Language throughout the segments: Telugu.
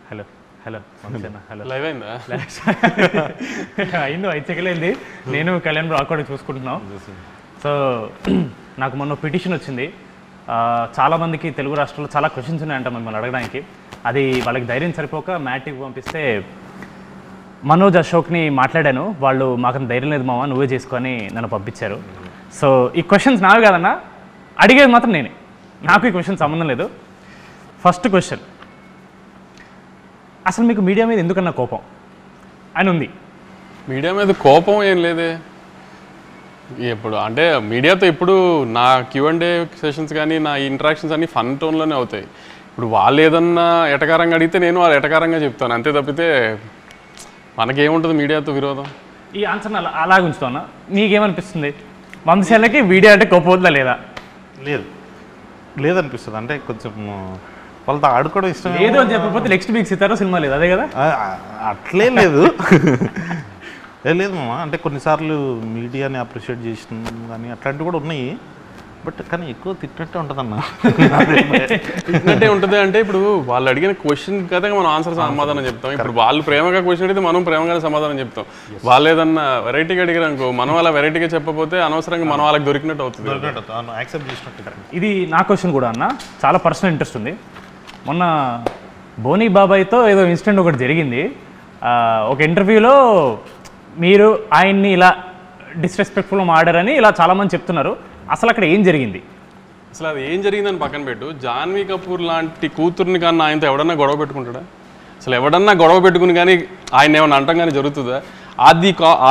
హలో హలో హలో లైవ్ అయిందా? అయింది 5 సెకండ్లు అయింది. నేను కళ్యాణ్ రాకూడదు చూసుకుంటున్నాం. సో నాకు మొన్న పిటిషన్ వచ్చింది. చాలామందికి తెలుగు రాష్ట్రాల్లో చాలా క్వశ్చన్స్ ఉన్నాయంట మిమ్మల్ని అడగడానికి. అది వాళ్ళకి ధైర్యం సరిపోక మ్యాట్కి పంపిస్తే మనోజ్ అశోక్ని మాట్లాడాను. వాళ్ళు మాకు ధైర్యం లేదు మామ, నువ్వే చేసుకొని నన్ను పంపించారు. సో ఈ క్వశ్చన్స్ నావి కాదన్నా, అడిగేది మాత్రం నేనే. నాకు ఈ క్వశ్చన్ సంబంధం లేదు. ఫస్ట్ క్వశ్చన్, అసలు మీకు మీడియా మీద ఎందుకన్నా కోపం అని ఉంది? మీడియా మీద కోపం ఏం లేదే. ఎప్పుడు అంటే మీడియాతో ఇప్పుడు నా Q&A సెషన్స్ కానీ నా ఇంటరాక్షన్స్ అన్నీ ఫన్ టోన్లోనే అవుతాయి. ఇప్పుడు వాళ్ళు ఏదన్నా ఎటకారంగా అడిగితే నేను వాళ్ళు ఎటకారంగా చెప్తాను, అంతే తప్పితే మనకేముంటుంది మీడియాతో విరోధం. ఈ ఆన్సర్ని అలాగే ఉంచుతాను. మీకేమనిపిస్తుంది, వంశీలకి మీడియా అంటే కోపం వద్దా లేదా? లేదనిపిస్తుంది. అంటే కొంచెం వాళ్ళతో ఆడుకోవడం ఇష్టం లేదు అని చెప్పకపోతే నెక్స్ట్ వీక్ సితారో సినిమా లేదు, అదే కదా? అట్లే లేదు. లేదు మామ, అంటే కొన్నిసార్లు మీడియాని అప్రిషియేట్ చేసిన కానీ అట్లాంటివి కూడా ఉన్నాయి. బట్ కానీ ఎక్కువ తిట్టినట్టే ఉంటుంది అన్న. తిట్టినట్టే ఉంటుంది అంటే ఇప్పుడు వాళ్ళు అడిగిన క్వశ్చన్ కదా మనం ఆన్సర్ సమాధానం చెప్తాం. ఇప్పుడు వాళ్ళు ప్రేమగా క్వశ్చన్ అడిగితే మనం ప్రేమగానే సమాధానం చెప్తాం. వాళ్ళు ఏదన్నా వెరైటీగా అడిగారు అనుకో, మనం అలా వెరైటీగా చెప్పకపోతే అనవసరంగా మనం వాళ్ళకి దొరికినట్టు అవుతుంది. యాక్సెప్ట్ చేసినట్టు. ఇది నా క్వశ్చన్ కూడా అన్న, చాలా పర్సనల్ ఇంట్రెస్ట్ ఉంది. మొన్న బోనీ బాబాయ్తో ఏదో ఇన్సిడెంట్ ఒకటి జరిగింది. ఒక ఇంటర్వ్యూలో మీరు ఆయన్ని ఇలా డిస్రెస్పెక్ట్ఫుల్గా మాడారని ఇలా చాలామంది చెప్తున్నారు. అసలు అక్కడ ఏం జరిగింది? అసలు అది ఏం జరిగిందని పక్కన పెట్టు, జాన్వీ కపూర్ లాంటి కూతుర్ని కానీ ఆయనతో ఎవడన్నా గొడవ పెట్టుకుంటాడా? అసలు ఎవడన్నా గొడవ పెట్టుకుని కానీ ఆయన ఏమన్నా అంటాం కానీ జరుగుతుందా?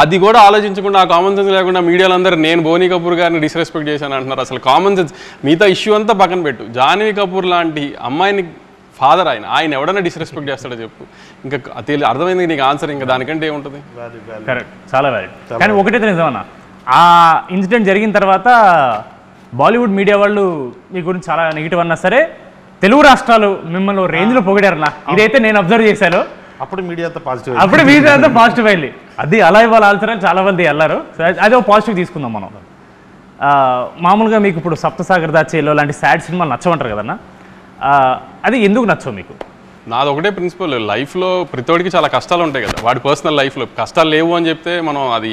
అది కూడా ఆలోచించకుండా, ఆ కామన్ సెన్స్ లేకుండా మీడియాలో అందరూ నేను బోనీ కపూర్ గారిని డిస్రెస్పెక్ట్ చేశాను అంటున్నారు. అసలు కామన్ సెన్స్ మిగతా ఇష్యూ అంతా పక్కన పెట్టు, జాన్వీ కపూర్ లాంటి అమ్మాయిని ఫాదర్ ఆయన ఎవడన్నా డిస్రెస్పెక్ట్ చేస్తాడో చెప్పు. ఇంకా అర్థమైంది నీకు ఆన్సర్, ఇంకా దానికంటే ఏముంటుంది? కరెక్ట్, చాలా వ్యాలిడ్. కానీ ఒకటైతే నిజమన్నా, ఆ ఇన్సిడెంట్ జరిగిన తర్వాత బాలీవుడ్ మీడియా వాళ్ళు మీ గురించి చాలా నెగిటివ్ అన్నా సరే, తెలుగు రాష్ట్రాలు మిమ్మల్ని రేంజ్లో పొగిడారన్నా. ఇదైతే నేను అబ్జర్వ్ చేశాను. అప్పుడు మీడియాతో పాజిటివ్, అప్పుడు మీడియాతో పాజిటివ్ అయింది. అది అలా ఇవ్వాలి ఆల్సర్ చాలా మంది వెళ్ళారు. అదే ఒక పాజిటివ్ తీసుకుందాం మనం. మామూలుగా మీకు ఇప్పుడు సప్తసాగర్ దాచేలో లాంటి సాడ్ సినిమాలు నచ్చమంటారు కదన్నా, అది ఎందుకు నచ్చవు మీకు? నాది ఒకటే ప్రిన్సిపల్, లైఫ్లో ప్రతివాడికి చాలా కష్టాలు ఉంటాయి కదా. వాడి పర్సనల్ లైఫ్లో కష్టాలు లేవు అని చెప్తే మనం అది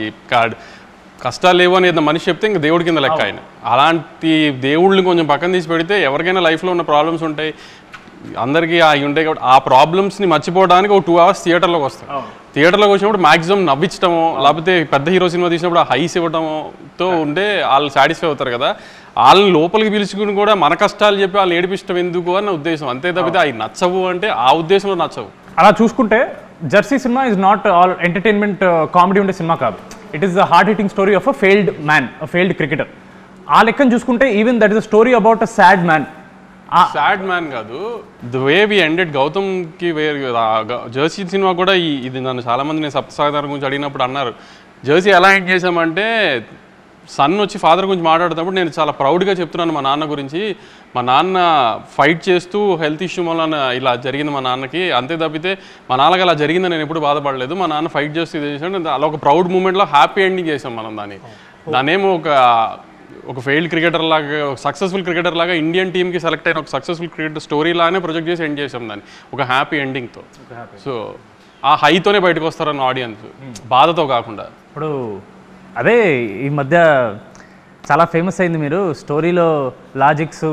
కష్టాలు లేవు అని ఏదైనా మనిషి చెప్తే ఇంకా దేవుడి కింద లెక్క ఆయన. అలాంటి దేవుళ్ళని కొంచెం పక్కన తీసి పెడితే ఎవరికైనా లైఫ్లో ఉన్న ప్రాబ్లమ్స్ ఉంటాయి, అందరికీ అవి ఉంటాయి కాబట్టి ఆ ప్రాబ్లమ్స్ని మర్చిపోవడానికి ఒక 2 hours థియేటర్లోకి వస్తాం. థియేటర్లోకి వచ్చినప్పుడు మ్యాక్సిమం నవ్వించడమో లేకపోతే పెద్ద హీరో సినిమా తీసినప్పుడు ఆ హైస్ ఇవ్వడంతో ఉంటే వాళ్ళు సాటిస్ఫై అవుతారు కదా. వాళ్ళని లోపలికి పిలుచుకుని కూడా మన కష్టాలు చెప్పి వాళ్ళని ఏడిపించడం ఎందుకు అని నా ఉద్దేశం, అంతే తప్పితే అవి నచ్చవు అంటే ఆ ఉద్దేశంలో నచ్చవు. అలా చూసుకుంటే Jersey cinema is not all entertainment comedy ఉండే సినిమా కాదు. It is the heart hitting story of a failed man, a failed cricketer. ఆ లెక్కను చూసుకుంటే even that is a story about a sad man. Sad man కాదు, ద వే వి ఎండెడ్ గౌతమ్కి జెర్సీ సినిమా కూడా ఇది నన్ను చాలామంది నేను సప్తసాగర్ గురించి అడిగినప్పుడు అన్నారు, జెర్సీ ఎలా ఎండ్ చేసామంటే సన్ వచ్చి ఫాదర్ గురించి మాట్లాడుతున్నప్పుడు నేను చాలా ప్రౌడ్గా చెప్తున్నాను మా నాన్న గురించి. మా నాన్న ఫైట్ చేస్తూ హెల్త్ ఇష్యూ వల్ల ఇలా జరిగింది మా నాన్నకి, అంతే తప్పితే మా నాన్నకి అలా జరిగిందని నేను ఎప్పుడు బాధపడలేదు. మా నాన్న ఫైట్ చేస్తూ ఇది చేసాడు, అలా ఒక ప్రౌడ్ మూమెంట్లో హ్యాపీ ఎండింగ్ చేసాం మనం దాన్నేమో ఒక ఫెయిల్డ్ క్రికెటర్ లాగా, సక్సెస్ఫుల్ క్రికెటర్ లాగా ఇండియన్ టీమ్కి సెలెక్ట్ అయిన ఒక సక్సెస్ఫుల్ క్రికెటర్ స్టోరీ లాగానే ప్రొజెక్ట్ చేసి ఎండ్ చేసాం దాన్ని ఒక హ్యాపీ ఎండింగ్తో. సో ఆ హైతోనే బయటకు వస్తారన్న ఆడియన్స్, బాధతో కాకుండా. ఇప్పుడు అదే ఈ మధ్య చాలా ఫేమస్ అయింది, మీరు స్టోరీలో లాజిక్స్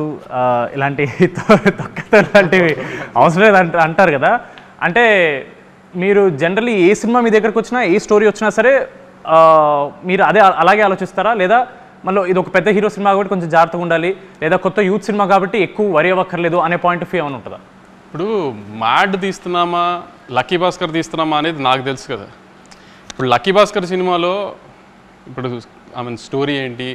ఇలాంటి తొక్కతో లాంటివి అవసరం లేదు అంటారు కదా. అంటే మీరు జనరల్లీ ఏ సినిమా మీ దగ్గరకు వచ్చినా, ఏ స్టోరీ వచ్చినా సరే మీరు అలాగే ఆలోచిస్తారా, లేదా మళ్ళీ ఇది ఒక పెద్ద హీరో సినిమా కాబట్టి కొంచెం జాగ్రత్తగా ఉండాలి, లేదా కొత్త యూత్ సినిమా కాబట్టి ఎక్కువ వరి అవ్వక్కర్లేదు అనే పాయింట్ ఆఫ్ వ్యూ ఏమైనా ఉంటుందా? ఇప్పుడు మ్యాడ్ తీస్తున్నామా లక్కీ భాస్కర్ తీస్తున్నామా అనేది నాకు తెలుసు కదా. ఇప్పుడు లక్కీ భాస్కర్ సినిమాలో ఇప్పుడు స్టోరీ ఏంటి,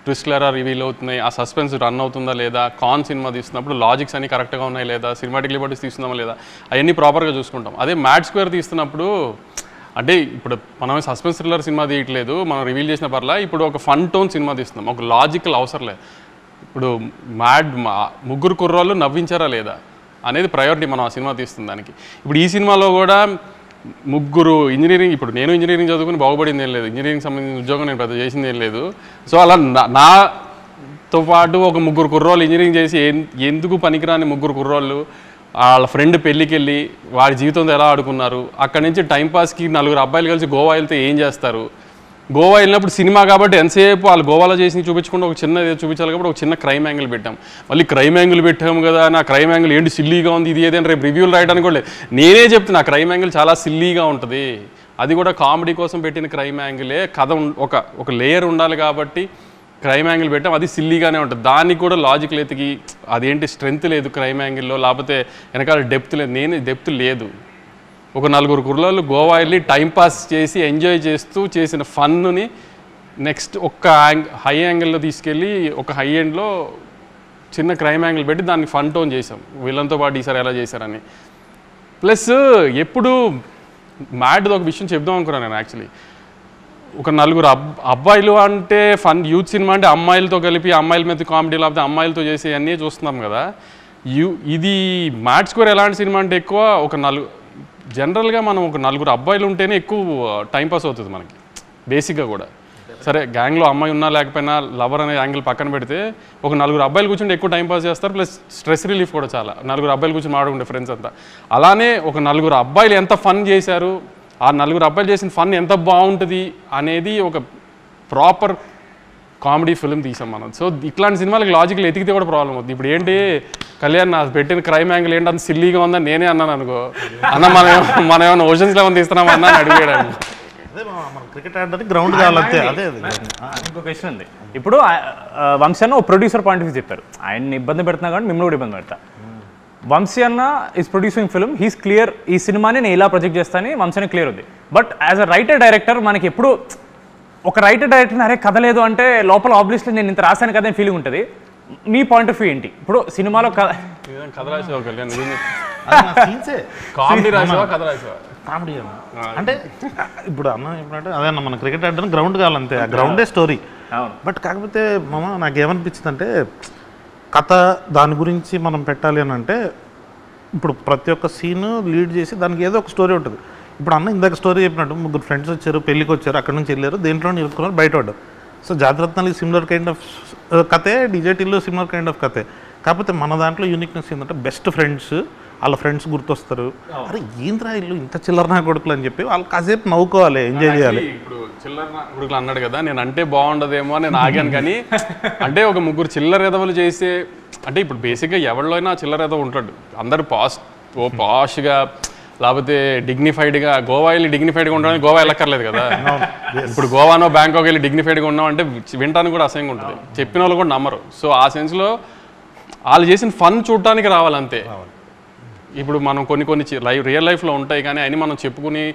ట్విస్ట్లు ఎలా రివీల్ అవుతున్నాయి, ఆ సస్పెన్స్ రన్ అవుతుందా లేదా, కాన్ సినిమా తీస్తున్నప్పుడు లాజిక్స్ అన్ని కరెక్ట్గా ఉన్నాయి లేదా, సినిమాటిక్ లిబర్టీస్ తీస్తున్నామా లేదా, అవన్నీ ప్రాపర్గా చూసుకుంటాం. అదే మ్యాడ్ స్క్వేర్ తీస్తున్నప్పుడు అంటే ఇప్పుడు మనం సస్పెన్స్ థ్రిల్లర్ సినిమా తీయట్లేదు, మనం రివీల్ చేసిన పర్లా, ఇప్పుడు ఒక ఫన్ టోన్ సినిమా తీస్తున్నాం, ఒక లాజికల్ అవసరం లేదు. ఇప్పుడు ముగ్గురు కుర్రాళ్ళు నవ్వించారా లేదా అనేది ప్రయారిటీ మనం ఆ సినిమా తీస్తుంది దానికి. ఇప్పుడు ఈ సినిమాలో కూడా ముగ్గురు ఇంజనీరింగ్, ఇప్పుడు నేను ఇంజనీరింగ్ చదువుకుని బాగుపడింది ఏం లేదు, ఇంజనీరింగ్ సంబంధించిన ఉద్యోగం నేను పెద్ద చేసింది ఏం లేదు. సో అలా నాతో పాటు ఒక ముగ్గురు కుర్రోళ్ళు ఇంజనీరింగ్ చేసి ఎందుకు పనికిరాని ముగ్గురు కుర్రోళ్ళు వాళ్ళ ఫ్రెండ్ పెళ్ళికి వెళ్ళి వాడి జీవితంతో ఎలా ఆడుకున్నారు, అక్కడి నుంచి టైంపాస్కి 4 అబ్బాయిలు కలిసి గోవా వెళ్తే ఏం చేస్తారు, గోవా వెళ్ళినప్పుడు సినిమా కాబట్టి ఎంతసేపు వాళ్ళు గోవాలో చేసి చూపించకుండా ఒక చిన్న చూపించాలి కాబట్టి ఒక చిన్న క్రైమ్ యాంగిల్ పెట్టాం. మళ్ళీ క్రైమ్ యాంగిల్ పెట్టాము కదా, నా క్రైమ్ యాంగిల్ ఏంటి సిల్లీగా ఉంది ఇది ఏదైనా రేపు రివ్యూలు రాయడానికి కూడా లేదు. నేనే చెప్తున్నా క్రైమ్ యాంగిల్ చాలా సిల్లీగా ఉంటుంది, అది కూడా కామెడీ కోసం పెట్టిన క్రైమ్ యాంగిలే. కథ ఒక లేయర్ ఉండాలి కాబట్టి క్రైమ్ యాంగిల్ పెట్టాం, అది సిల్లీగానే ఉంటుంది. దానికి కూడా లాజిక్ ఎతికి అదేంటి స్ట్రెంత్ లేదు క్రైమ్ యాంగిల్లో, లేకపోతే వెనకాల డెప్త్ లేదు. డెప్త్ లేదు. ఒక 4 కుర్రాళ్ళు గోవా వెళ్ళి టైంపాస్ చేసి ఎంజాయ్ చేస్తూ చేసిన ఫన్నుని నెక్స్ట్ ఒక హై యాంగిల్లో తీసుకెళ్ళి ఒక హై ఎండ్లో చిన్న క్రైమ్ యాంగిల్ పెట్టి దాన్ని ఫన్ టోన్ చేసాం వీళ్ళంతో పాటు ఈసారి ఎలా చేశారని. ప్లస్ ఎప్పుడు మ్యాడ్ది ఒక విషయం చెప్దాం అనుకున్నాను నేను. యాక్చువల్లీ ఒక 4 అబ్బాయిలు అంటే ఫన్ యూత్ సినిమా అంటే అమ్మాయిలతో కలిపి అమ్మాయిల మీద కామెడీ లేకపోతే అమ్మాయిలతో చేసే అన్నీ చూస్తున్నాం కదా. ఇది మ్యాడ్ స్క్వేర్ ఎలాంటి సినిమా అంటే ఎక్కువ ఒక జనరల్గా మనం ఒక 4 అబ్బాయిలు ఉంటేనే ఎక్కువ టైంపాస్ అవుతుంది మనకి బేసిక్గా కూడా. సరే గ్యాంగ్లో అమ్మాయి ఉన్నా లేకపోయినా లవర్ అనే యాంగిల్ పక్కన పెడితే ఒక 4 అబ్బాయిలు కూర్చుంటే ఎక్కువ టైంపాస్ చేస్తారు. ప్లస్ స్ట్రెస్ రిలీఫ్ కూడా చాలా 4 అబ్బాయిలు కూర్చొని మాడుకుంటే ఫ్రెండ్స్ అంతా. అలానే ఒక 4 అబ్బాయిలు ఎంత ఫన్ చేశారు, ఆ 4 అబ్బాయిలు చేసిన ఫన్ ఎంత బాగుంటుంది అనేది ఒక ప్రాపర్ కామెడీ ఫిల్మ్ తీసాం మనం. సో ఇట్లాంటి సినిమాలకి లాజికల్ ఎతికితే కూడా ప్రాబ్లం అవుతుంది. ఇప్పుడు ఏంటి కళ్యాణ్ నా పెట్టిన క్రైమ్ యాంగిల్ ఏంటి అంత సిల్లీగా ఉందని నేనే అన్నాను అనుకో, అన్న మనం ఏమైనా ఓషన్స్ లెవెన్ తీస్తున్నాం అన్న అని అడిగాడు. క్రికెట్ ఆడడానికి గ్రౌండ్ కావాలంతే. అదే ఇంకో క్వశ్చన్ ఉంది. ఇప్పుడు వంశీ అన్న ఒక ప్రొడ్యూసర్ పాయింట్ ఆఫ్ వ్యూ చెప్పారు, ఆయన్ని ఇబ్బంది పెడుతున్నా కానీ మిమ్మల్ని కూడా ఇబ్బంది పెడతా. వంశీ అన్న is producing film, he's clear ఈ సినిమాని నేను ఇలా ప్రొజెక్ట్ చేస్తానని వంశీ అని క్లియర్ ఉంది. But as a writer director మనకి ఎప్పుడు ఒక రైటర్ డైరెక్టర్ అరే కథ లేదు అంటే లోపల ఆబ్వియస్లీ నేను ఇంత రాశాను కదా అని ఫీలింగ్ ఉంటుంది. మీ పాయింట్ ఆఫ్ వ్యూ ఏంటి? ఇప్పుడు సినిమాలో కథ రాసావా కళ్యాణ్? కామెడీ రాసావా కథ రాసావా? కామెడీ అంటే ఇప్పుడు అన్న చెప్పినట్టు అదే అన్న మన క్రికెట్ ఆడడానికి గ్రౌండ్ కావాలంతే, ఆ గ్రౌండే స్టోరీ. బట్ కాకపోతే మామ నాకేమనిపించింది అంటే కథ దాని గురించి మనం పెట్టాలి అని అంటే ఇప్పుడు ప్రతి ఒక్క సీన్ లీడ్ చేసి దానికి ఏదో ఒక స్టోరీ ఉంటుంది. ఇప్పుడు అన్న ఇందాక స్టోరీ చెప్పినట్టు 3 ఫ్రెండ్స్ వచ్చారు, పెళ్ళికి వచ్చారు, అక్కడ నుంచి వెళ్ళారు, దేంట్లో ఇరుక్కున్నారు, బయట పడ్డారు. So Jathiratnalu similar kind of కథే, డిజేటీలో సిమిలర్ కైండ్ ఆఫ్ కథే. కాకపోతే మన దాంట్లో యూనిక్నెస్ ఏంటంటే బెస్ట్ ఫ్రెండ్స్, వాళ్ళ ఫ్రెండ్స్ గుర్తొస్తారు, అరే ఏంద్రా ఇల్లు ఇంత చిల్లర నా కొడుకులు అని చెప్పి వాళ్ళు కాసేపు నవ్వుకోవాలి, ఎంజాయ్ చేయాలి. ఇప్పుడు చిల్లర నా కొడుకులు అన్నాడు కదా, నేను అంటే బాగుండదేమో నేను ఆగాను. కానీ అంటే ఒక 3 చిల్లర ఎదవలు చేసే అంటే ఇప్పుడు బేసిక్గా ఎవరిలో అయినా చిల్లర ఎదవ ఉంటాడు. అందరు పాష్గా లేకపోతే డిగ్నిఫైడ్గా గోవా వెళ్ళి డిగ్నిఫైడ్గా ఉండడానికి గోవా వెళ్ళక్కర్లేదు కదా. ఇప్పుడు గోవానో బ్యాంకాక్ వెళ్ళి డిగ్నిఫైడ్గా ఉన్నాం అంటే వినటానికి కూడా అసహ్యంగా ఉంటుంది, చెప్పిన వాళ్ళు కూడా నమ్మరు. సో ఆ సెన్స్లో వాళ్ళు చేసిన ఫన్ చూడటానికి రావాలంతే. ఇప్పుడు మనం కొన్ని రియల్ లైఫ్లో ఉంటాయి కానీ అన్నీ మనం చెప్పుకుని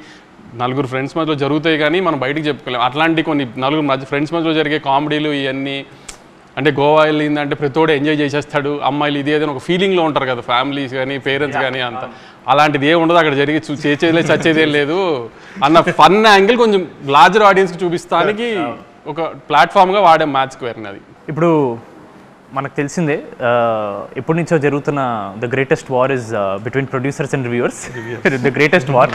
4 ఫ్రెండ్స్ మధ్యలో జరుగుతాయి కానీ మనం బయటకు చెప్పుకోలేము. అట్లాంటి కొన్ని 4 ఫ్రెండ్స్ మధ్యలో జరిగే కామెడీలు ఇవన్నీ అంటే గోవా వెళ్ళిందంటే ప్రతిోడు ఎంజాయ్ చేసేస్తాడు, అమ్మాయిలు ఇది ఏదైనా ఒక ఫీలింగ్లో ఉంటారు కదా ఫ్యామిలీస్ కానీ పేరెంట్స్ కానీ. అంత అలాంటిది ఏమి ఉండదు అక్కడ, జరిగి చేసేదే చచ్చేదేం లేదు అన్న ఫన్ యాంగిల్ కొంచెం లార్జర్ ఆడియన్స్కి చూపిస్తానికి ఒక ప్లాట్ఫామ్గా వాడే మ్యాచ్ స్క్వేర్ని. అది ఇప్పుడు మనకు తెలిసిందే ఎప్పటి నుంచో జరుగుతున్న the greatest war is between producers and reviewers. The greatest war.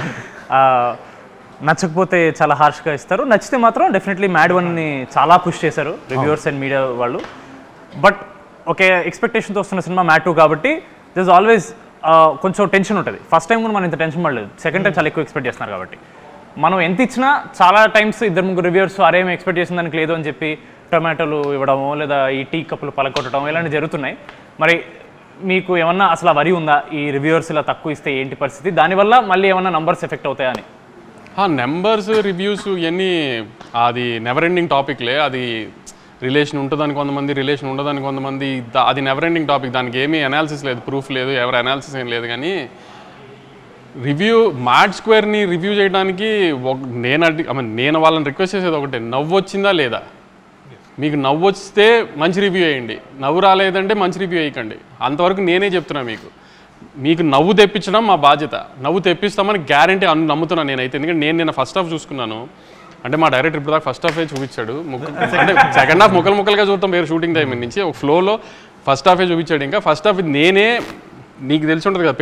నచ్చకపోతే చాలా హార్ష్గా ఇస్తారు, నచ్చితే మాత్రం డెఫినెట్లీ మ్యాడ్ వన్ని చాలా పుష్ చేశారు రివ్యూవర్స్ అండ్ మీడియా వాళ్ళు. బట్ ఒకే ఎక్స్పెక్టేషన్తో వస్తున్న సినిమా మ్యాడ్ 2 కాబట్టి దిస్ ఆల్వేస్ కొంచెం టెన్షన్ ఉంటుంది. ఫస్ట్ టైం కూడా మనం ఇంత టెన్షన్ పడలేదు, సెకండ్ టైం చాలా ఎక్కువ ఎక్స్పెక్ట్ చేస్తున్నారు కాబట్టి మనం ఎంత ఇచ్చినా చాలా టైమ్స్ 2-3 రివ్యూవర్స్ అరేం ఎక్స్పెక్ట్ చేసిన దానికి లేదు అని చెప్పి టొమాటోలు ఇవ్వడమో లేదా ఈ టీ కప్పులు పలకొట్టడం ఇలాంటివి జరుగుతున్నాయి. మరి మీకు ఏమన్నా అసలు వరి ఉందా ఈ రివ్యూవర్స్ ఇలా తక్కువ ఇస్తే ఏంటి పరిస్థితి, దానివల్ల మళ్ళీ ఏమన్నా నంబర్స్ ఎఫెక్ట్ అవుతాయా అని? నెంబర్స్ రివ్యూస్ ఇవన్నీ అది నెవర్ ఎండింగ్ టాపిక్లే. అది రిలేషన్ ఉంటుందని కొంతమంది, రిలేషన్ ఉండదని కొంతమంది, అది నెవర్ ఎండింగ్ టాపిక్. దానికి ఏమీ అనాలిసిస్ లేదు, ప్రూఫ్ లేదు, ఎవరి అనాలిసిస్ ఏం లేదు. కానీ మ్యాడ్ స్క్వేర్ని రివ్యూ చేయడానికి నేను వాళ్ళని రిక్వెస్ట్ చేసేది ఒకటే, నవ్వు వచ్చిందా లేదా. మీకు నవ్వు వస్తే మంచి రివ్యూ వేయండి, నవ్వు రాలేదంటే మంచి రివ్యూ వేయకండి. అంతవరకు నేనే చెప్తున్నా. మీకు నవ్వు తెప్పించడం మా బాధ్యత, నవ్వు తెప్పిస్తామని గ్యారంటీ నమ్ముతున్నాను నేనైతే. ఎందుకంటే నేను నిన్న ఫస్ట్ హాఫ్ చూసుకున్నాను, అంటే మా డైరెక్టర్ ఇప్పుడు దాకా ఫస్ట్ హాఫే చూపించాడు. అంటే సెకండ్ హాఫ్ ముక్కలుగా చూద్దాం వేరే షూటింగ్ టైం నుంచి, ఒక ఫ్లోలో ఫస్ట్ హాఫే చూపించాడు. ఇంకా ఫస్ట్ హాఫ్ నేనే, నీకు తెలిసి ఉంటుంది కదా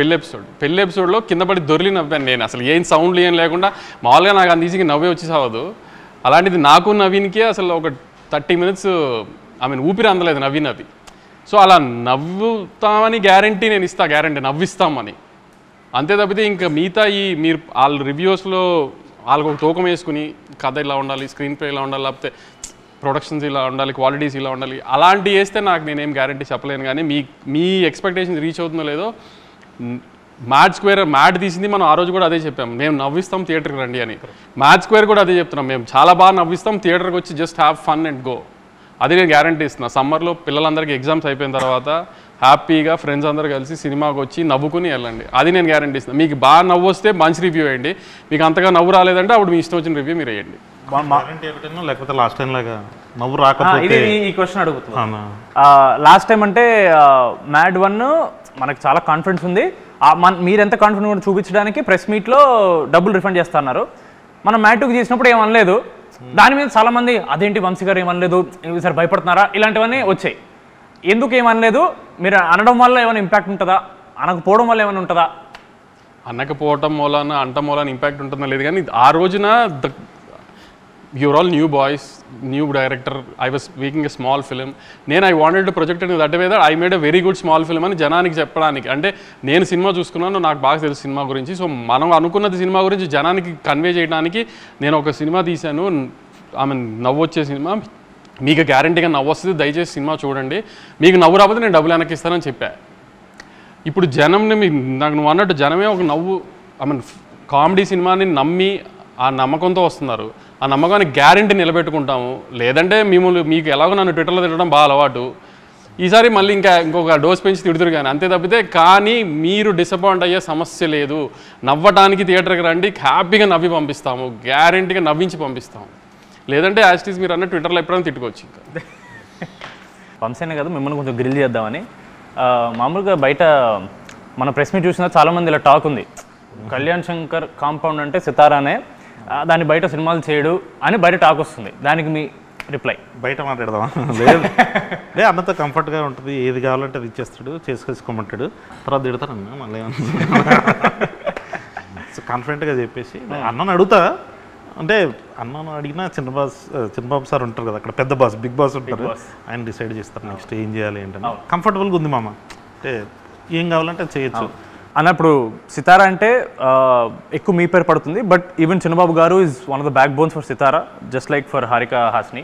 పెళ్లి ఎపిసోడ్లో కింద పడి దొరికి నవ్వాను నేను. అసలు ఏం సౌండ్లు ఏం లేకుండా మామూలుగా నాకు అంత ఈజీగా నవ్వే వచ్చి సావదు. అలాంటిది నాకు నవీన్కే అసలు ఒక 30 minutes ఊపిరి అందలేదు నవీన్. అది సో అలా నవ్వుతామని గ్యారంటీ నేను ఇస్తా, గ్యారంటీ నవ్విస్తామని. అంతే తప్పితే ఇంకా మిగతా మీరు వాళ్ళ రివ్యూస్లో వాళ్ళకు ఒక తూకం వేసుకుని కథ ఇలా ఉండాలి, స్క్రీన్ ప్లే ఇలా ఉండాలి, లేకపోతే ప్రొడక్షన్స్ ఇలా ఉండాలి, క్వాలిటీస్ ఇలా ఉండాలి, అలాంటివి వేస్తే నాకు నేనేం గ్యారంటీ చెప్పలేను. కానీ మీ ఎక్స్పెక్టేషన్స్ రీచ్ అవుతుందో లేదో. మ్యాడ్ తీసింది మనం ఆ రోజు కూడా అదే చెప్పాం, మేము నవ్విస్తాం థియేటర్కి రండి అని. మ్యాడ్ స్క్వేర్ కూడా అదే చెప్తున్నాం, మేము చాలా బాగా నవ్విస్తాం, థియేటర్కి వచ్చి just have fun and go. అది నేను గ్యారంటీ ఇస్తున్నా. సమ్మర్లో పిల్లలందరికీ ఎగ్జామ్స్ అయిపోయిన తర్వాత హ్యాపీగా ఫ్రెండ్స్ అందరూ కలిసి సినిమాకి వచ్చి నవ్వుకుని వెళ్ళండి. అది నేను గ్యారంటీ ఇస్తున్నాను. మీకు బాగా నవ్వు వస్తే మంచి రివ్యూ వేయండి, మీకు అంతగా నవ్వు రాలేదంటే అప్పుడు మీ ఇష్టం వచ్చిన రివ్యూ మీరు వేయండి. లేకపోతే లాస్ట్ టైం లాగా నవ్వు రాకపోతే ఈ క్వశ్చన్ అడుగుతున్నా. లాస్ట్ టైం అంటే మ్యాడ్ 1 మనకు చాలా కాన్ఫిడెన్స్ ఉంది, మీరు ఎంత కాన్ఫిడెంట్ కూడా చూపించడానికి ప్రెస్ మీట్లో డబ్బులు రిఫండ్ చేస్తున్నారు. మనం మ్యాడ్ 2 చేసినప్పుడు ఏమనలేదు, దాని మీద చాలామంది అదేంటి వంశీ గారు ఏమనలేదు, ఈసారి భయపడుతున్నారా, ఇలాంటివన్నీ వచ్చాయి. ఎందుకు ఏమనలేదు? మీరు అనడం వల్ల ఏమైనా ఇంపాక్ట్ ఉంటుందా, అనకపోవడం వల్ల ఏమైనా ఉంటుందా? అనకపోవటం మూలన అంట మూలన ఇంపాక్ట్ ఉంటుందా లేదు, కానీ ఆ రోజున you're all new boys, new director, I was making a small film. I wanted to project in that way that I made a very good small film అని జనానికి చెప్పడానికి. అంటే నేను సినిమా చూసుకున్నాను, నాకు బాగా తెలుసు సినిమా గురించి. సో మనం అనుకున్నది సినిమా గురించి జనానికి కన్వే చేయడానికి నేను ఒక సినిమా తీశాను. నవ్వు వచ్చే సినిమా, మీకు గ్యారంటీగా నవ్వు వస్తుంది, దయచేసి సినిమా చూడండి, మీకు నవ్వు రాకపోతే నేను డబ్బులు వెనక్కి ఇస్తానని చెప్పా. ఇప్పుడు జనంని నాకు నువ్వు అన్నట్టు జనమే ఒక నవ్వు కామెడీ సినిమాని నమ్మి ఆ నమ్మకంతో వస్తున్నారు. ఆ నమ్మకాన్ని గ్యారంటీ నిలబెట్టుకుంటాము. లేదంటే మీకు ఎలాగో నన్ను ట్విట్టర్లో తిట్టడం బాగా అలవాటు, ఈసారి మళ్ళీ ఇంకొక డోస్ పెంచి తిడుతురు కానీ అంతే తప్పితే. కానీ మీరు డిసప్పాయింట్ అయ్యే సమస్య లేదు. నవ్వటానికి థియేటర్కి రండి, హ్యాపీగా నవ్వి పంపిస్తాము, గ్యారంటీగా నవ్వించి పంపిస్తాము. లేదంటే యాస్టీస్ మీరు అన్న ట్విట్టర్లో ఎప్పుడైనా తిట్టుకోవచ్చు. ఇంకా వంశీనే కదా మిమ్మల్ని కొంచెం గ్రిల్ చేద్దామని. మామూలుగా బయట మన ప్రెస్ మీట్ చూసినా చాలామంది ఇలా టాక్ ఉంది, కళ్యాణ్ శంకర్ కాంపౌండ్ అంటే సితారానే, దాన్ని బయట సినిమాలు చేయడు అని బయట టాక్ వస్తుంది. దానికి మీ రిప్లై? బయట మాట్లాడదామా? లేదు, అన్నతో కంఫర్ట్గా ఉంటుంది, ఏది కావాలంటే అది ఇచ్చేస్తాడు, చేసుకోమంటాడు, తర్వాత తిడతానన్నా మళ్ళీ కాన్ఫిడెంట్గా చెప్పేసి అన్నను అడుగుతా. అంటే అన్నను అడిగినా చిన్నబాబు సార్ ఉంటారు కదా అక్కడ, పెద్ద బాస్, బిగ్ బాస్ ఉంటారు, ఆయన డిసైడ్ చేస్తారు నెక్స్ట్ ఏం చేయాలి ఏంటని. కంఫర్టబుల్గా ఉంది మామ, అంటే ఏం కావాలంటే చేయొచ్చు అన్నప్పుడు. సితారా అంటే ఎక్కువ మీ పేరు పడుతుంది, but even Chinnababu garu is one of the backbones for Sitara, just like for Haarika Hassine.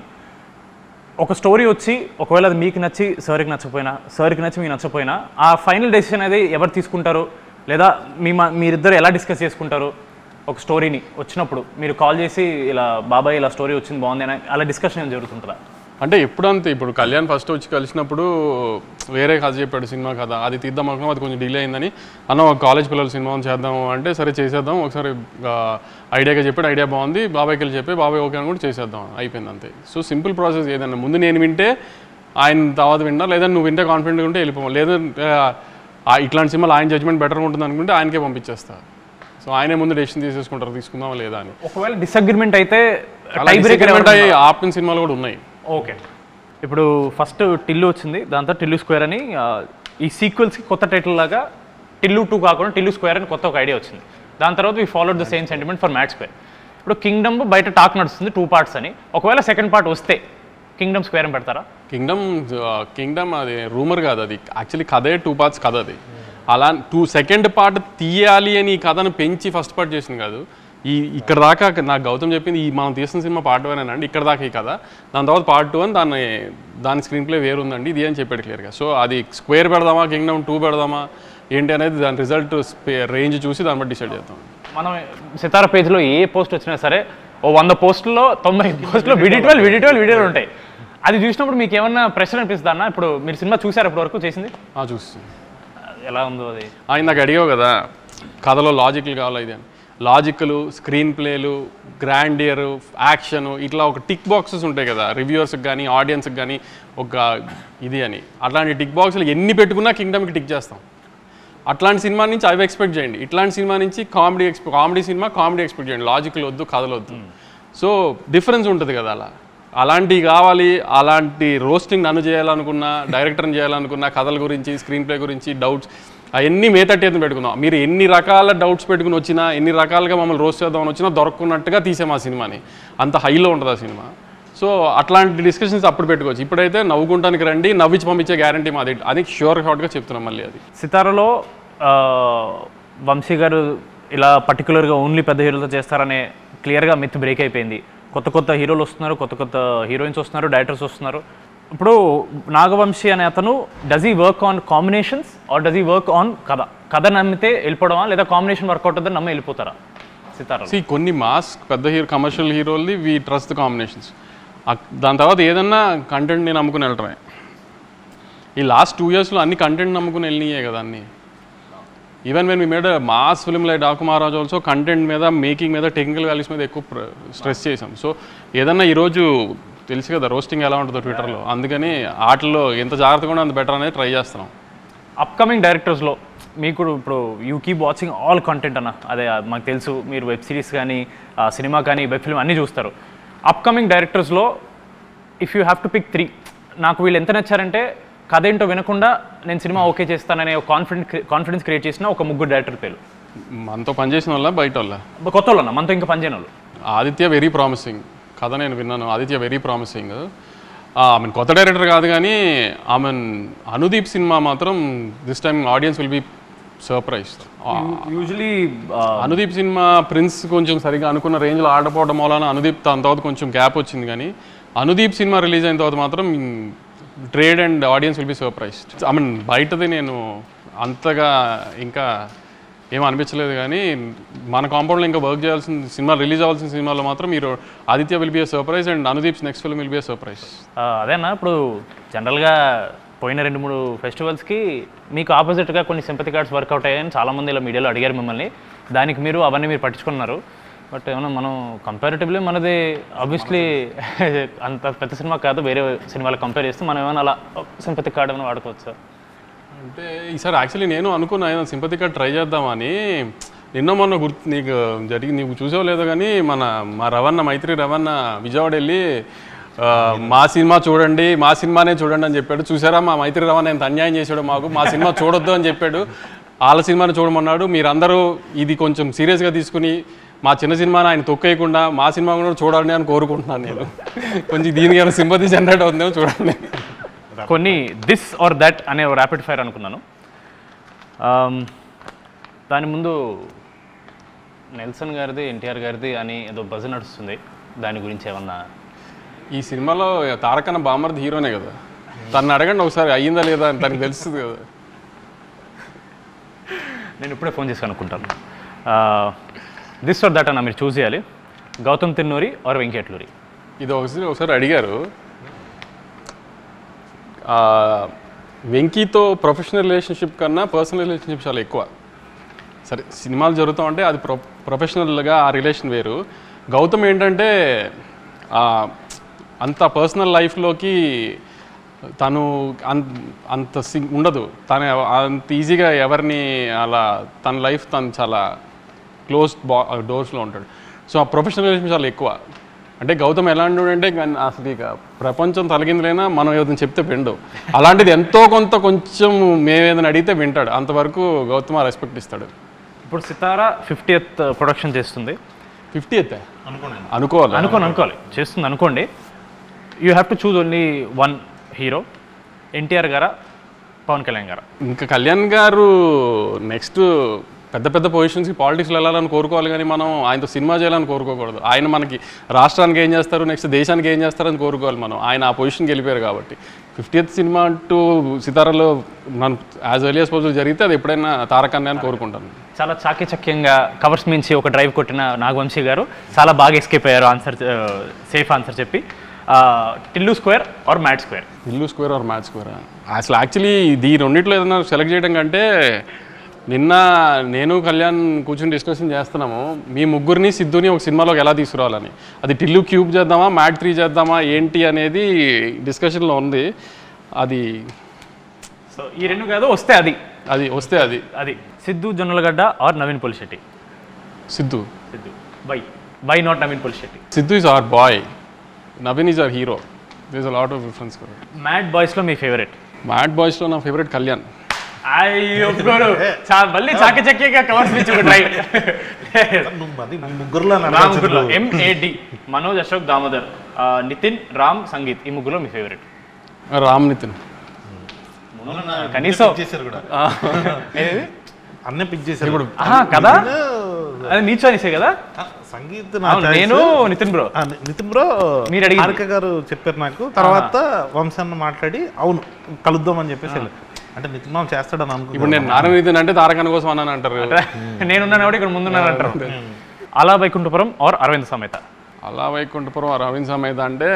ఒక స్టోరీ వచ్చి ఒకవేళ అది మీకు నచ్చి సార్కి నచ్చకపోయినా, సార్కి నచ్చి మీకు నచ్చకపోయినా, ఆ ఫైనల్ డెసిషన్ అనేది ఎవరు తీసుకుంటారు, లేదా మీరిద్దరు ఎలా డిస్కస్ చేసుకుంటారు? ఒక స్టోరీని వచ్చినప్పుడు మీరు కాల్ చేసి ఇలా బాబాయ్ ఇలా స్టోరీ వచ్చింది బాగుంది అని అలా డిస్కషన్ ఏం జరుగుతుంటుందా? అంటే ఎప్పుడంతే, ఇప్పుడు కళ్యాణ్ ఫస్ట్ వచ్చి కలిసినప్పుడు వేరే కథ చెప్పాడు, సినిమా కథ, అది తీద్దాం అనుకున్నాం, అది కొంచెం డిలే అయిందని అన్న కాలేజ్ పిల్లలు సినిమా చేద్దాము అంటే సరే చేసేద్దాం, ఒకసారి ఐడియాగా చెప్పాడు, ఐడియా బాగుంది, బాబాయ్కి వెళ్ళి చెప్పి బాబాయ్ ఓకే అని కూడా చేసేద్దాం, అయిపోయింది అంతే. So simple process. ఏదన్నా ముందు నేను వింటే ఆయన తర్వాత విన్నా, లేదా నువ్వు వింటే కాన్ఫిడెంట్గా ఉంటే వెళ్ళిపోవాలి, లేదా ఇట్లాంటి సినిమాలు ఆయన జడ్జ్మెంట్ బెటర్గా ఉంటుంది అనుకుంటే ఆయనకే పంపించేస్తా. సో ఆయనే ముందు డెసిషన్ తీసేసుకుంటారు, తీసుకుందామా లేదా అని. ఒకవేళ డిసగ్రిమెంట్ అయితే ఆపిన సినిమాలు కూడా ఉన్నాయి. ఓకే, ఇప్పుడు ఫస్ట్ టిల్లు వచ్చింది, దాంతో టిల్లు స్క్వేర్ అని, ఈ సీక్వెల్స్కి కొత్త టైటిల్ లాగా టిల్లు 2 కాకుండా టిల్లు స్క్వేర్ అని కొత్త ఒక ఐడియా వచ్చింది. దాని తర్వాత we followed the same sentiment for mad square. ఇప్పుడు కింగ్డమ్ బయట టాక్ నడుస్తుంది 2 parts అని, ఒకవేళ సెకండ్ పార్ట్ వస్తే కింగ్డమ్ స్క్వేర్ అని పెడతారా? కింగ్డమ్ అది రూమర్ కాదు, అది యాక్చువల్లీ కథే 2 parts కథ. అది అలా సెకండ్ పార్ట్ తీయాలి అని ఈ కథను పెంచి ఫస్ట్ పార్ట్ చేసింది కాదు. ఇక్కడ దాకా నాకు గౌతమ్ చెప్పింది, మనం తీసిన సినిమా పార్ట్ 1 అండి, ఇక్కడ దాకా ఈ కథ, దాని తర్వాత పార్ట్ 2 అని దాని స్క్రీన్ ప్లే వేరు ఉందండి ఇది అని చెప్పాడు క్లియర్గా. సో అది స్క్వేర్ పెడదామా, కింగ్డమ్ 2 పెడదామా ఏంటి అనేది దాని రిజల్ట్ రేంజ్ చూసి దాన్ని బట్టి డిసైడ్ చేద్దాం. మనం సితారా పేజ్లో ఏ పోస్ట్ వచ్చినా సరే ఓ 100 పోస్టుల్లో 90 పోస్టులో వీడియోలు ఉంటాయి. అది చూసినప్పుడు మీకు ఏమన్నా ప్రెషర్ అనిపిస్తుందా అన్న? ఇప్పుడు మీరు సినిమా చూసారు ఇప్పటి వరకు చేసింది? చూసి ఎలా ఉందో అది? నాకు అడిగావు కదా కథలో లాజిక్లు కావాలి, ఇది అని. లాజిక్లు, స్క్రీన్ ప్లేలు, గ్రాండియరు, యాక్షను, ఇట్లా ఒక టిక్ బాక్సెస్ ఉంటాయి కదా రివ్యూవర్స్కి కానీ ఆడియన్స్కి కానీ ఒక ఇది అని. అట్లాంటి టిక్ బాక్స్లు ఎన్ని పెట్టుకున్నా కింగ్డమ్కి టిక్ చేస్తాం. అట్లాంటి సినిమా నుంచి అవి ఎక్స్పెక్ట్ చేయండి, ఇట్లాంటి సినిమా నుంచి కామెడీ సినిమా కామెడీ ఎక్స్పెక్ట్ చేయండి, లాజిక్లు వద్దు, కథలు వద్దు. సో డిఫరెన్స్ ఉంటుంది కదా. అలాంటివి కావాలి. అలాంటి రోస్టింగ్ నన్ను చేయాలనుకున్నా, డైరెక్టర్ని చేయాలనుకున్నా, కథల గురించి, స్క్రీన్ ప్లే గురించి డౌట్స్ అవన్నీ మేతట్టేది పెట్టుకుందాం. మీరు ఎన్ని రకాల డౌట్స్ పెట్టుకుని వచ్చినా, ఎన్ని రకాలుగా మమ్మల్ని రోస్ట్ చేద్దామని వచ్చినా దొరకకున్నట్టుగా తీసాం ఆ సినిమాని. అంత హైలో ఉంటుంది ఆ సినిమా. సో అట్లాంటి డిస్కషన్స్ అప్పుడు పెట్టుకోవచ్చు. ఇప్పుడైతే నవ్వుకుంటానికి రండి, నవ్వించి పంపించే గ్యారంటీ మాది అది షూర్ షార్ట్గా చెప్తున్నాం. మళ్ళీ అది సితారలో వంశీ గారు ఇలా పర్టికులర్గా ఓన్లీ పెద్ద హీరోలతో చేస్తారనే క్లియర్గా మిత్ బ్రేక్ అయిపోయింది. కొత్త కొత్త హీరోలు వస్తున్నారు, కొత్త కొత్త హీరోయిన్స్ వస్తున్నారు, డైరెక్టర్స్ వస్తున్నారు. ఇప్పుడు నాగవంశీ అనే అతను does he work on combinations or does he work on కథ నమ్మితే వెళ్ళిపోవడమా, లేదా కాంబినేషన్ వర్కౌట్ అవుతుందని నమ్మి వెళ్ళిపోతారా సితారా? కొన్ని మాస్ పెద్ద కమర్షియల్ హీరోల్ది వీ ట్రస్ట్ ద కాంబినేషన్స్. దాని తర్వాత ఏదన్నా కంటెంట్ నేను నమ్ముకుని వెళ్ళటమే. ఈ లాస్ట్ 2 yearsలో అన్ని కంటెంట్ నమ్ముకుని వెళ్ళినాయే కదా అన్నీ. Even when we made mass film like Daaku Maharaj also content మీద, మేకింగ్ మీద, టెక్నికల్ వాల్యూస్ మీద ఎక్కువ స్ట్రెస్ చేసాం. సో ఏదన్నా ఈరోజు తెలుసు కదా రోస్టింగ్ ఎలా ఉంటుందో ట్విట్టర్లో, అందుకని వాటిలో ఎంత జాగ్రత్తగా ఉంటే అంత బెటర్ అనేది ట్రై చేస్తున్నాం. అప్కమింగ్ డైరెక్టర్స్లో మీకు ఇప్పుడు you keep watching all content అన్న, అదే మాకు తెలుసు మీరు వెబ్ సిరీస్ కానీ సినిమా కానీ వెబ్ ఫిల్మ్ అన్నీ చూస్తారు. అప్కమింగ్ డైరెక్టర్స్లో if you have to pick 3, నాకు వీళ్ళు ఎంత నచ్చారంటే కథ ఏంటో వినకుండా నేను సినిమా ఓకే చేస్తాననే కాన్ఫిడెన్స్ క్రియేట్ చేసిన ఒక 3 డైరెక్టర్ పేరు. మనతో పనిచేసిన వాళ్ళ బయట వాళ్ళ కొత్త వాళ్ళు అన్న, మనతో ఇంకా పనిచేయని వాళ్ళు. ఆదిత్య వెరీ ప్రామిసింగ్ కథ నేను విన్నాను. Aditya very promising. కొత్త డైరెక్టర్ కాదు కానీ అనుదీప్ సినిమా మాత్రం this time audience will be surprise. Usually Anudeep సినిమా ప్రిన్స్ కొంచెం సరిగా అనుకున్న రేంజ్లో ఆడపోవడం వలన అనుదీప్ దాని తర్వాత కొంచెం గ్యాప్ వచ్చింది. కానీ అనుదీప్ సినిమా రిలీజ్ అయిన తర్వాత మాత్రం trade and audience will be surprised. బయటది నేను అంతగా ఇంకా ఏం అనిపించలేదు. కానీ మన కాంపౌండ్లో ఇంకా వర్క్ చేయాల్సిన సినిమా, రిలీజ్ అవ్వాల్సిన సినిమాలో మాత్రం మీరు Aditya will be a surprise and అనుదీప్స్ next film will be a surprise. అదేనా ఇప్పుడు జనరల్గా పోయిన 2-3 ఫెస్టివల్స్కి మీకు ఆపోజిట్గా కొన్ని సింపతి కార్డ్స్ వర్కౌట్ అయ్యాయని చాలామంది ఇలా మీడియాలో అడిగారు మిమ్మల్ని. దానికి అవన్నీ మీరు పట్టించుకున్నారు. బట్ ఏమన్నా మనం కంపారిటివ్లీ మనది ఆబ్వియస్లీ అంత పెద్ద సినిమా కాదు, వేరే సినిమాలు కంపేర్ చేస్తే మనం ఏమైనా అలా సింపతి కార్డ్ ఏమైనా వాడుకోవచ్చు? అంటే ఈసారి యాక్చువల్లీ నేను అనుకున్నా ఏదైనా సింపతి కార్డ్ ట్రై చేద్దామని. నిన్న మొన్న నీకు చూసావు లేదో కానీ మా రవణ మైత్రి రవణ విజయవాడ వెళ్ళి మా సినిమా చూడండి, మా సినిమానే చూడండి అని చెప్పాడు. చూసారా మా మైత్రి రవణ ఎంత అన్యాయం చేశాడు మాకు, మా సినిమా చూడొద్దు అని చెప్పాడు, వాళ్ళ సినిమాని చూడమన్నాడు. మీరందరూ ఇది కొంచెం సీరియస్గా తీసుకుని మా చిన్న సినిమాని ఆయన తొక్కేయకుండా మా సినిమా కూడా చూడాలని అని కోరుకుంటున్నాను నేను. కొంచెం దీనికి ఏమైనా సింపతి జనరేట్ అవుతుందేమో చూడండి. కొన్ని దిస్ ఆర్ దట్ అనే ర్యాపిడ్ ఫైర్ అనుకున్నాను. దాని ముందు నెల్సన్ గారిది, ఎన్టీఆర్ గారిది అని ఏదో బజ్ నడుస్తుంది, దాని గురించి ఏమన్నా? ఈ సినిమాలో తారకన్న బామర్ది హీరోనే కదా, తను అడగండి ఒకసారి అయ్యిందా లేదా అని తనకు తెలుస్తుంది కదా. నేను ఇప్పుడే ఫోన్ చేసి అనుకుంటాను. దిస్ ఆర్ దట్ అన్న మీరు చూస్ చేయాలి, గౌతమ్ తిన్నూరి ఆర్ వెంకీ అట్లూరి. ఇది ఒకసారి అడిగారు. వెంకీతో ప్రొఫెషనల్ రిలేషన్షిప్ కన్నా పర్సనల్ రిలేషన్షిప్ చాలా ఎక్కువ. సరే సినిమాలు జరుగుతూ ఉంటే అది ప్రొఫెషనల్గా ఆ రిలేషన్ వేరు. గౌతమ్ ఏంటంటే అంత పర్సనల్ లైఫ్లోకి తను అంత ఉండదు. తను అంత ఈజీగా ఎవరిని అలా తన లైఫ్ తను చాలా క్లోజ్డ్ డోర్స్లో ఉంటాడు. సో ఆ ప్రొఫెషనల్ రిలేషన్ చాలా ఎక్కువ. అంటే గౌతమ్ ఎలాంటి అంటే అసలు ఇక ప్రపంచం తలగిందులైనా మనం ఏదైనా చెప్తే విండు. అలాంటిది ఎంతో కొంచెం మేమేదైనా అడిగితే వింటాడు. అంతవరకు గౌతమ్ రెస్పెక్ట్ ఇస్తాడు. ఇప్పుడు సితారా 50th ప్రొడక్షన్ చేస్తుంది. 50th అనుకోవాలి చేస్తుంది అనుకోండి. You have to choose only 1 hero, NTR గారా పవన్ కళ్యాణ్ గారా? ఇంకా కళ్యాణ్ గారు నెక్స్ట్ పెద్ద పొజిషన్స్కి పాలిటిక్స్లో వెళ్ళాలని కోరుకోవాలి, కానీ మనం ఆయనతో సినిమా చేయాలని కోరుకోకూడదు. ఆయన మనకి రాష్ట్రానికి ఏం చేస్తారు, నెక్స్ట్ దేశానికి ఏం చేస్తారని కోరుకోవాలి మనం. ఆయన ఆ పొజిషన్కి వెళ్ళిపోయారు కాబట్టి 50th సినిమా అంటూ సితారాలో మనం యాజ్ ఎర్లీ యాజ్ పాసిబుల్ జరిగితే అది ఎప్పుడైనా తారకన్నే అని కోరుకుంటాను. చాలా చాకచక్యంగా కవర్స్ మించి ఒక డ్రైవ్ కొట్టిన నాగవంశీ గారు చాలా బాగా ఎస్కేప్ అయ్యారు ఆన్సర్, సేఫ్ ఆన్సర్ చెప్పి. Tillu square or Mad square? Tillu square or Mad square? అసలు యాక్చువల్లీ ఈ రెండిట్లో ఏదైనా సెలెక్ట్ చేయడం కంటే నిన్న నేను కళ్యాణ్ కూర్చొని డిస్కషన్ చేస్తున్నాము మీ ముగ్గురిని సిద్ధుని ఒక సినిమాలోకి ఎలా తీసుకురావాలని. అది టిల్లు క్యూబ్ చేద్దామా, మ్యాట్ 3 చేద్దామా ఏంటి అనేది డిస్కషన్లో ఉంది. అది సో ఈ రెండు కాదు, వస్తే అది Siddhu Jonnalagadda or Naveen Polishetty? Siddhu. Why not Naveen Polishetty? Siddhu is our boy, Naveen is our hero. There is a lot of difference. Mad బాయ్స్లో మీ ఫేవరెట్? మ్యాడ్ బాయ్స్లో నా ఫేవరెట్ కళ్యాణ్. అయ్యో మళ్ళీ చాకచక్యంగా కవర్స్ మించి ఒక డ్రైవ్. ముగ్గురులో MAD మనోజ్, అశోక్, దామోదర్. నితిన్, రామ్, సంగీత్ ఈ ముగ్గులో మీ ఫేవరెట్? రామ్ నితిన్. కనీసం చేశారు కూడా ఏది? అన్నీ పిక్ చేశారు ఇప్పుడు కదా, అది నీ చాయిసే కదా. సంగీత్ నేను నితిన్ బ్రో. నితిన్ బ్రో మీరు అడిగి హారిక గారు చెప్పారు నాకు. తర్వాత వంశాన్ని మాట్లాడి అవును కలుద్దాం అని చెప్పేసి అంటే నితిన్ మామ చేస్తాడని అనుకో. ఇప్పుడు నేను నారాయణ నితిన్ అంటే తారకన్న కోసం అన్నాను అంటారు. నేనున్నాను కూడా ఇక్కడ ముందున్నాను అంటారు. అలా వైకుంఠపురం ఆర్ అరవింద్ సమేత? అలా వైకుంఠపురం అరవింద్ సమేత అంటే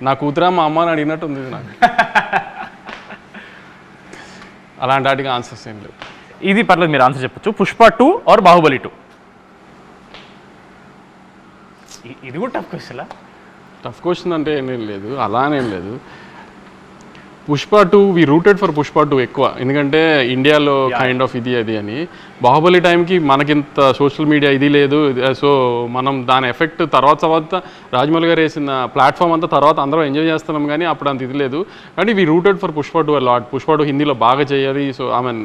నా కూతురా మా అమ్మ అని అడిగినట్టు ఉంది నాకు. అలాంటి వాటికి ఆన్సర్స్ ఏం లేవు. ఇది పర్లేదు, మీరు ఆన్సర్ చెప్పొచ్చు. పుష్ప 2 ఆర్ బాహుబలి 2? ఇది కూడా టఫ్ క్వశ్చన్. టఫ్ క్వశ్చన్ అంటే ఏం లేదు, అలానేం లేదు. పుష్ప 2 వి రూటెడ్ ఫర్ పుష్ప 2 ఎక్కువ, ఎందుకంటే ఇండియాలో కైండ్ ఆఫ్ ఇది అది అని. బాహుబలి టైంకి మనకింత సోషల్ మీడియా ఇది లేదు, సో మనం దాని ఎఫెక్ట్ తర్వాత రాజమౌళి గారు వేసిన ప్లాట్ఫామ్ అంతా తర్వాత అందరం ఎంజాయ్ చేస్తున్నాం, కానీ అప్పుడు అంత ఇది లేదు. కానీ we rooted for Pushpa 2 lot. Pushpa 2 హిందీలో బాగా చేయాలి, సో ఐ మీన్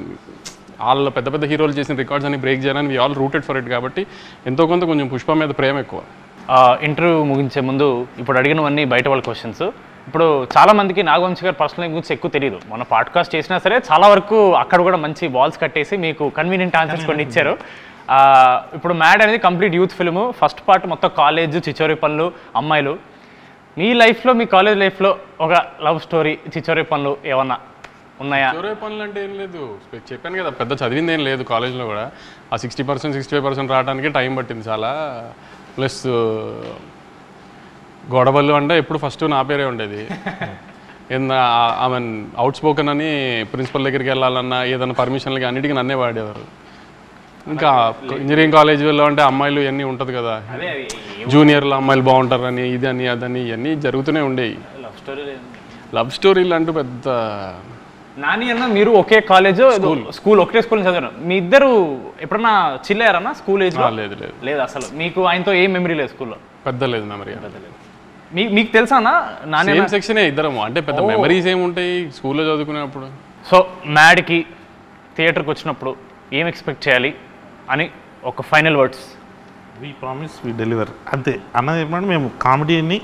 వాళ్ళ పెద్ద పెద్ద హీరోలు చేసిన రికార్డ్స్ అని బ్రేక్ చేయాలని we all rooted for it. కాబట్టి ఎంతో కొంత కొంచెం పుష్ప మీద ప్రేమ ఎక్కువ. ఇంటర్వ్యూ ముగించే ముందు ఇప్పుడు అడిగినవన్నీ బయట వాళ్ళ క్వశ్చన్స్. ఇప్పుడు చాలామందికి నాగవంశీ గారు పర్సనల్ లైఫ్ గురించి ఎక్కువ తెలియదు. మన పాడ్కాస్ట్ చేసినా సరే చాలా వరకు అక్కడ కూడా మంచి బాల్స్ కట్టేసి మీకు కన్వీనియంట్ ఆన్సర్స్ కొన్ని ఇచ్చారు. ఇప్పుడు మ్యాడ్ అనేది complete youth film. First part మొత్తం కాలేజ్, చిచోరి పనులు, అమ్మాయిలు. మీ లైఫ్లో, మీ కాలేజ్ లైఫ్లో ఒక లవ్ స్టోరీ, చిచోరి పనులు ఏమన్నా ఉన్నాయా? చివరి పనులు అంటే ఏం లేదు, చెప్పాను కదా పెద్ద చదివింది ఏం లేదు కాలేజ్లో కూడా. ఆ 60% 65% రావడానికి టైం పట్టింది చాలా. ప్లస్ గొడవలు అంటే ఎప్పుడు ఫస్ట్ నా పేరే ఉండేది. ఐ మీన్ అవుట్ స్పోకెన్ అని ప్రిన్సిపల్ దగ్గరికి వెళ్ళాలన్నా ఏదైనా పర్మిషన్లకి అన్నిటికీ నన్నే వాడేవారు. ఇంకా ఇంజనీరింగ్ కాలేజీలో అంటే అమ్మాయిలు ఇవన్నీ ఉంటుంది కదా, జూనియర్లు అమ్మాయిలు బాగుంటారని ఇది అని అదని ఇవన్నీ జరుగుతూనే ఉండేవి. లవ్ స్టోరీలు అంటూ పెద్ద. నాని అన్న మీరు ఒకే కాలేజ్, స్కూల్ ఒకటే స్కూల్ చదివారు. మీ ఇద్దరు ఎప్పుడన్నా చిల్ అయ్యారన్నా స్కూల్ ఏజ్? లేదు లేదు లేదు అసలు. మీకు ఆయనతో ఏం మెమరీ లేదు స్కూల్లో? పెద్ద లేదు మెమరీ. మీకు తెలుసా అన్న? నాని సేమ్ సెక్షనే ఇద్దరము, అంటే పెద్ద మెమరీస్ ఏముంటాయి స్కూల్లో చదువుకునేప్పుడు. సో మ్యాడ్కి థియేటర్కి వచ్చినప్పుడు ఏం ఎక్స్పెక్ట్ చేయాలి అని ఒక final words? We promise we deliver, అంతే. అన్నది చెప్పండి, మేము కామెడీని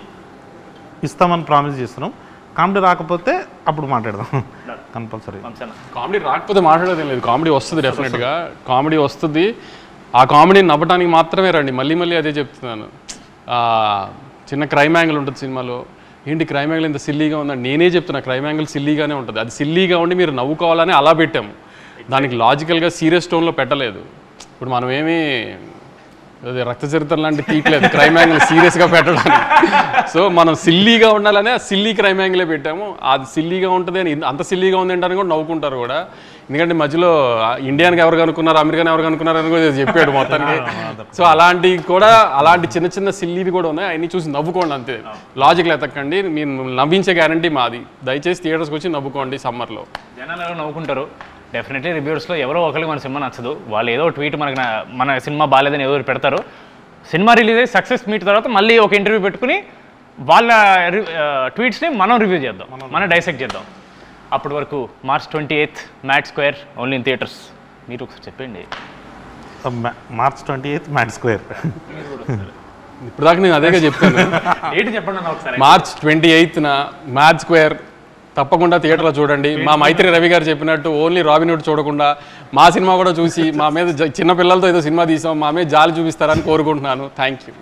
ఇస్తామని ప్రామిస్ చేస్తున్నాం. కామెడీ రాకపోతే అప్పుడు మాట్లాడదాం కంపల్సరీ. కామెడీ రాకపోతే మాట్లాడేది లేదు, కామెడీ వస్తుంది డెఫినెట్గా. కామెడీ వస్తుంది, ఆ కామెడీని నవ్వడానికి మాత్రమే రండి. మళ్ళీ మళ్ళీ అదే చెప్తున్నాను. చిన్న క్రైమ్ యాంగిల్ ఉంటుంది సినిమాలో, ఏంటి క్రైమ్ యాంగిల్ ఇంత సిల్లీగా ఉందని నేనే చెప్తున్నా. క్రైమ్ యాంగిల్ సిల్లీగానే ఉంటుంది, అది సిల్లీగా ఉండి మీరు నవ్వుకోవాలని అలా పెట్టాము. దానికి లాజికల్గా సీరియస్ టోన్లో పెట్టలేదు. ఇప్పుడు మనం ఏమీ రక్త చరిత్ర లాంటి తీయట్లేదు క్రైమ్ యాంగిల్ సీరియస్గా పెట్టడానికి. సో మనం సిల్లీగా ఉండాలనే ఆ సిల్లీ క్రైమ్ యాంగిలే పెట్టాము. అది సిల్లీగా ఉంటుంది అని, అంత సిల్లీగా ఉంది అంటారని కూడా నవ్వుకుంటారు కూడా. ఎందుకంటే మధ్యలో ఇండియానికి ఎవరు కనుక్కున్నారు, అమెరికాని ఎవరు కనుక్కున్నారు అని కూడా చెప్పాడు మొత్తానికి. సో అలాంటివి కూడా, అలాంటి చిన్న చిన్న సిల్లీవి కూడా ఉన్నాయి, అవన్నీ చూసి నవ్వుకోండి అంతే. లాజిక్లు ఎతకండి, మీరు నవ్వించే గ్యారంటీ మాది. దయచేసి థియేటర్స్కి వచ్చి నవ్వుకోండి సమ్మర్లో. జనాలు ఎవరో నవ్వుకుంటారు. డెఫినెట్లీ రివ్యూస్లో ఎవరో ఒకరికి మన సినిమా నచ్చదు, వాళ్ళు ఏదో ట్వీట్ మన సినిమా బాగాలేదని ఏదో పెడతారు. సినిమా రిలీజ్ అయ్యి సక్సెస్ మీట్ తర్వాత మళ్ళీ ఒక ఇంటర్వ్యూ పెట్టుకుని వాళ్ళ ట్వీట్స్ని మనం రివ్యూ చేద్దాం, మనం డైసెక్ట్ చేద్దాం. అప్పటి వరకు March 28th mad square only in theatres. మీరు ఒకసారి చెప్పండి. March 28th mad square. ఇప్పుడు దాకా నేను అదేగా చెప్తాను. ఏంటి చెప్పండి అన్న ఒకసారి. March 28th మ్యాడ్ స్క్వేర్ తప్పకుండా థియేటర్లో చూడండి. మా మైత్రి రవి గారు చెప్పినట్టు ఓన్లీ రాబిన్ హుడ్ చూడకుండా మా సినిమా కూడా చూసి మా మీద చిన్న పిల్లలతో ఏదో సినిమా తీసాం, మా మీద జాలి చూపిస్తారని కోరుకుంటున్నాను. Thank you.